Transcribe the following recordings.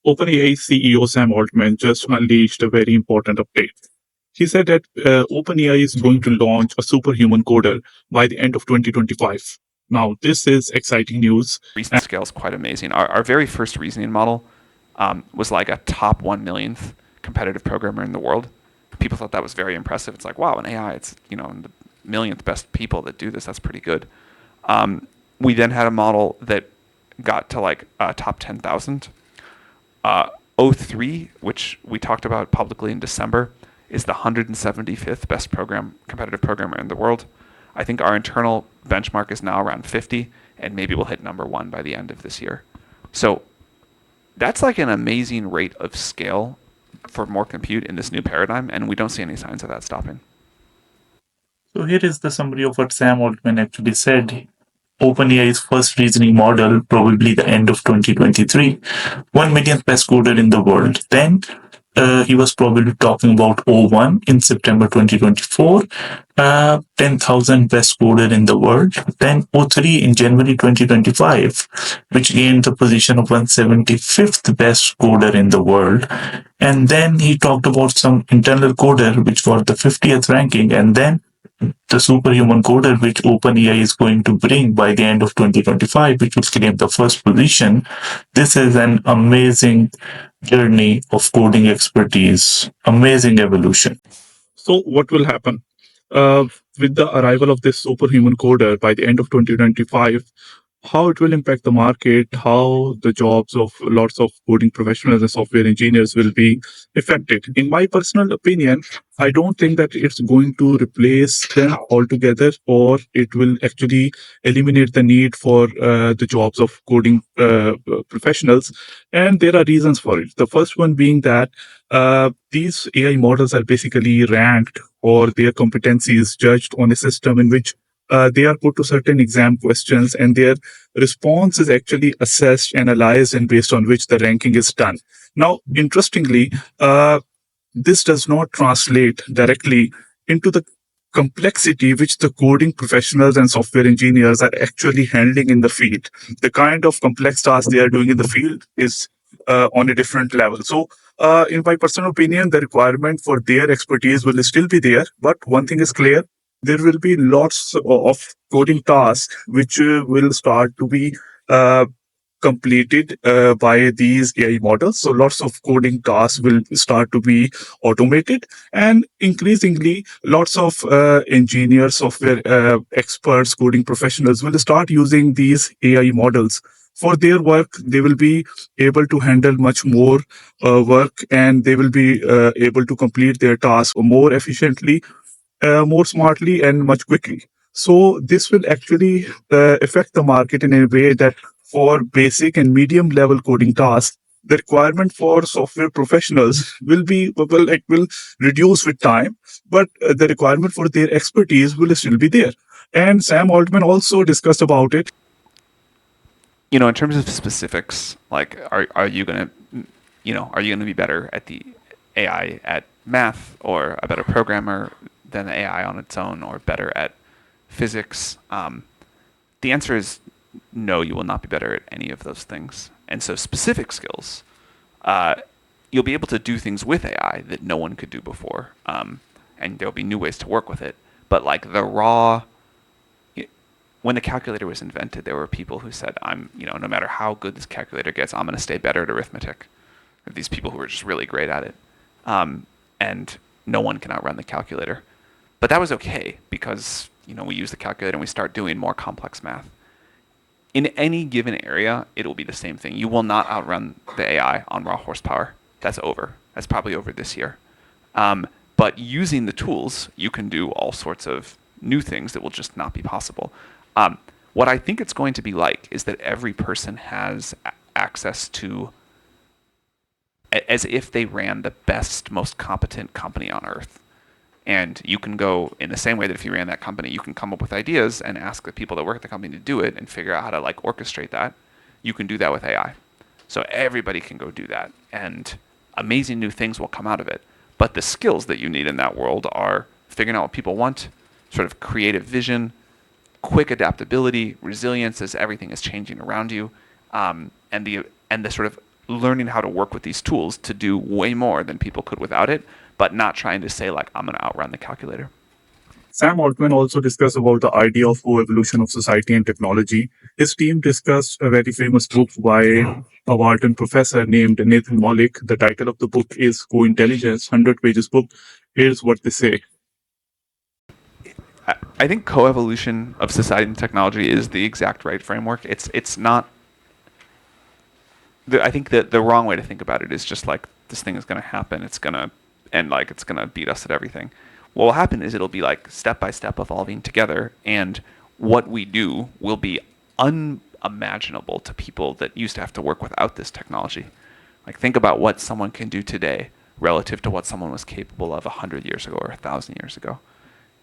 OpenAI CEO Sam Altman just unleashed a very important update. He said that OpenAI is going to launch a superhuman coder by the end of 2025. Now, this is exciting news. Recent scale is quite amazing. Our very first reasoning model was like a top 1 millionth competitive programmer in the world. People thought that was very impressive. It's like, wow, an AI, it's, the millionth best people that do this. That's pretty good. We then had a model that got to like top 10,000. O3, which we talked about publicly in December, is the 175th best competitive programmer in the world. I think our internal benchmark is now around 50, and maybe we'll hit number 1 by the end of this year. So that's like an amazing rate of scale for more compute in this new paradigm, and we don't see any signs of that stopping. So here is the summary of what Sam Altman actually said. OpenAI's first reasoning model, probably the end of 2023, 1 millionth best coder in the world. Then he was probably talking about O1 in September 2024, 10,000 best coder in the world. Then O3 in January 2025, which gained the position of 175th best coder in the world. And then he talked about some internal coder, which got the 50th ranking. And then the superhuman coder, which OpenAI is going to bring by the end of 2025, which will claim the first position. This is an amazing journey of coding expertise, amazing evolution. So, what will happen? With the arrival of this superhuman coder by the end of 2025, how it will impact the market, how the jobs of lots of coding professionals and software engineers will be affected. In my personal opinion, I don't think that it's going to replace them altogether, or it will actually eliminate the need for the jobs of coding professionals. And there are reasons for it. The first one being that these AI models are basically ranked, or their competency is judged on a system in which they are put to certain exam questions, and their response is actually assessed, analyzed, and based on which the ranking is done. Now, interestingly, this does not translate directly into the complexity which the coding professionals and software engineers are actually handling in the field. The kind of complex tasks they are doing in the field is on a different level. So, in my personal opinion, the requirement for their expertise will still be there. But one thing is clear: there will be lots of coding tasks which will start to be completed by these AI models. So lots of coding tasks will start to be automated, and increasingly lots of engineers, software experts, coding professionals will start using these AI models for their work. They will be able to handle much more work, and they will be able to complete their tasks more efficiently, more smartly, and much quickly. So this will actually affect the market in a way that for basic and medium level coding tasks, the requirement for software professionals will reduce with time, but the requirement for their expertise will still be there. And Sam Altman also discussed about it. In terms of specifics, like are you gonna be better at the AI at math, or a better programmer than the AI on its own, or better at physics? The answer is no, you will not be better at any of those things. And so specific skills, you'll be able to do things with AI that no one could do before. And there'll be new ways to work with it. But like when the calculator was invented, there were people who said, no matter how good this calculator gets, I'm going to stay better at arithmetic. Or these people who were just really great at it. And no one can outrun the calculator. But that was okay, because we use the calculator and we start doing more complex math. In any given area, it will be the same thing. You will not outrun the AI on raw horsepower. That's over. That's probably over this year. But using the tools, you can do all sorts of new things that will just not be possible. What I think it's going to be like is that every person has access to, as if they ran the best, most competent company on earth. And you can go in the same way that if you ran that company, you can come up with ideas and ask the people that work at the company to do it and figure out how to orchestrate that. You can do that with AI. So everybody can go do that, and amazing new things will come out of it. But the skills that you need in that world are figuring out what people want, sort of creative vision, quick adaptability, resilience as everything is changing around you, and the sort of learning how to work with these tools to do way more than people could without it, but not trying to say like I'm going to outrun the calculator. Sam Altman also discussed about the idea of co-evolution of society and technology. His team discussed a very famous book by a Wharton professor named Nathan Malik. The title of the book is Co-Intelligence, 100 pages book. Here's what they say. I think coevolution of society and technology is the exact right framework. It's not. I think that the wrong way to think about it is just like this thing is going to happen. It's going to and like it's going to beat us at everything. What will happen is it'll be like step by step evolving together, and what we do will be unimaginable to people that used to have to work without this technology. Like think about what someone can do today relative to what someone was capable of 100 years ago or 1,000 years ago.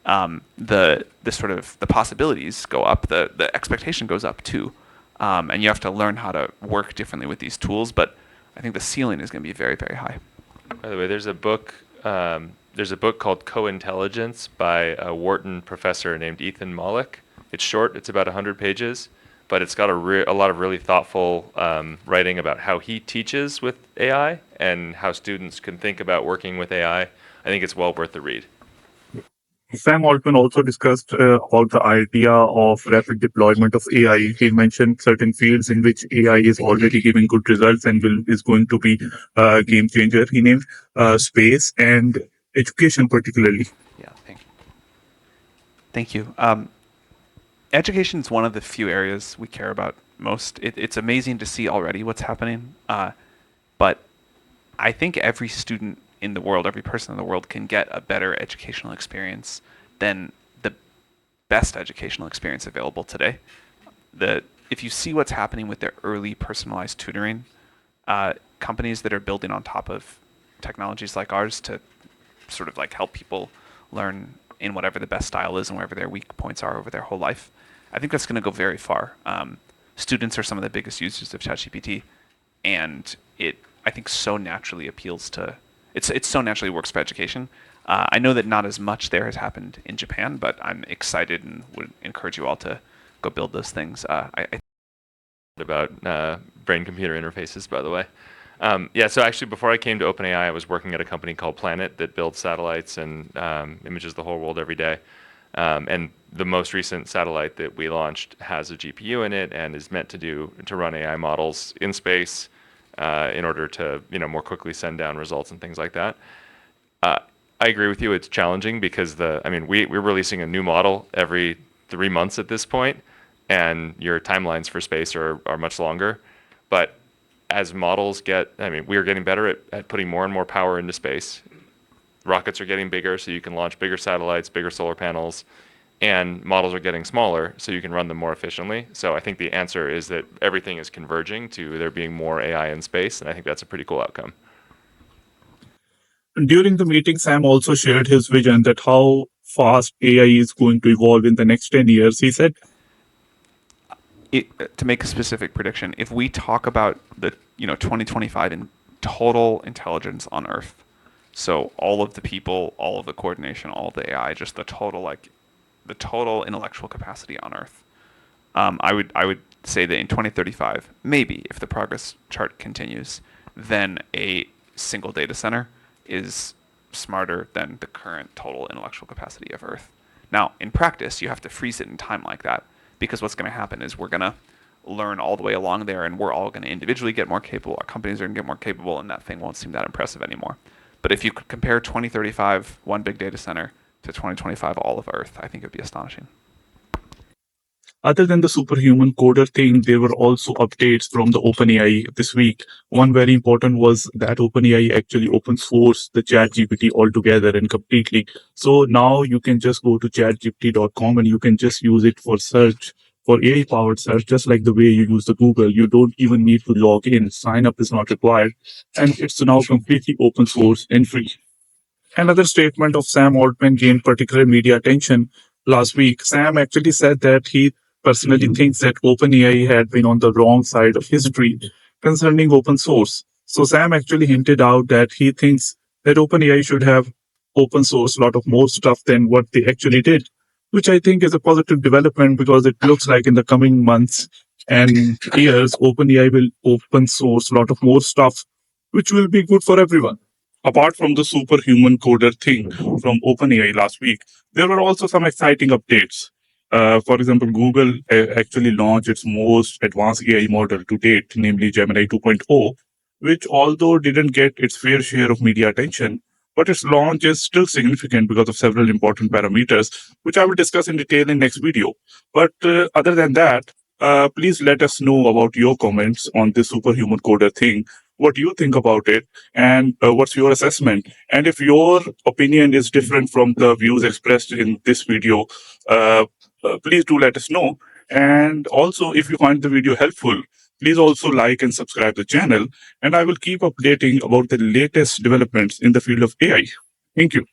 The sort of the possibilities go up, the expectation goes up too, and you have to learn how to work differently with these tools. But I think the ceiling is going to be very, very high. By the way, there's a book. There's a book called Co-Intelligence by a Wharton professor named Ethan Mollick. It's short. It's about 100 pages, but it's got a lot of really thoughtful writing about how he teaches with AI and how students can think about working with AI. I think it's well worth the read. Sam Altman also discussed about the idea of rapid deployment of AI. He mentioned certain fields in which AI is already giving good results and is going to be a game changer. He named space and education particularly. Yeah, thank you. Education is one of the few areas we care about most. It's amazing to see already what's happening, but I think every student in the world, every person in the world can get a better educational experience than the best educational experience available today. If you see what's happening with their early personalized tutoring, companies that are building on top of technologies like ours to sort of like help people learn in whatever the best style is and wherever their weak points are over their whole life, I think that's going to go very far. Students are some of the biggest users of ChatGPT, and it, I think, so naturally appeals to it so naturally works for education. I know that not as much there has happened in Japan, but I'm excited and would encourage you all to go build those things. About brain-computer interfaces, by the way. Yeah, so actually before I came to OpenAI, I was working at a company called Planet that builds satellites and images the whole world every day. And the most recent satellite that we launched has a GPU in it and is meant to run AI models in space in order to more quickly send down results and things like that. I agree with you. It's challenging because we're releasing a new model every 3 months at this point, and your timelines for space are much longer. But as models we are getting better at putting more and more power into space. Rockets are getting bigger, so you can launch bigger satellites, bigger solar panels, and models are getting smaller, so you can run them more efficiently. So I think the answer is that everything is converging to there being more AI in space, and I think that's a pretty cool outcome. During the meeting, Sam also shared his vision that how fast AI is going to evolve in the next 10 years. He said, to make a specific prediction, if we talk about the 2025 in total intelligence on Earth, so all of the people, all of the coordination, all of the AI, just the total intellectual capacity on Earth, I would say that in 2035, maybe if the progress chart continues, then a single data center is smarter than the current total intellectual capacity of Earth. Now, in practice, you have to freeze it in time like that, because what's going to happen is we're going to learn all the way along there, and we're all going to individually get more capable. Our companies are going to get more capable, and that thing won't seem that impressive anymore. But if you could compare 2035, one big data center, to 2025, all of Earth, I think it would be astonishing. other than the superhuman coder thing, there were also updates from the OpenAI this week. One very important was that OpenAI actually open sourced the ChatGPT altogether and completely. So now you can just go to chatgpt.com and you can just use it for search, for AI powered search, just like the way you use the Google. You don't even need to log in. Sign up is not required. And it's now completely open source and free. Another statement of Sam Altman gained particular media attention last week. Sam actually said that he personally thinks that OpenAI had been on the wrong side of history concerning open source. So Sam actually hinted out that he thinks that OpenAI should have open source a lot of more stuff than what they actually did, which I think is a positive development because it looks like in the coming months, And years, OpenAI will open source a lot of more stuff, which will be good for everyone. Apart from the superhuman coder thing from OpenAI last week, there were also some exciting updates. For example, Google actually launched its most advanced AI model to date, namely Gemini 2.0, which although didn't get its fair share of media attention, but its launch is still significant because of several important parameters, which I will discuss in detail in next video. But other than that, please let us know about your comments on this superhuman coder thing. What you think about it, and what's your assessment? And if your opinion is different from the views expressed in this video, please do let us know. And also, if you find the video helpful, please also like and subscribe the channel. And I will keep updating about the latest developments in the field of AI. Thank you.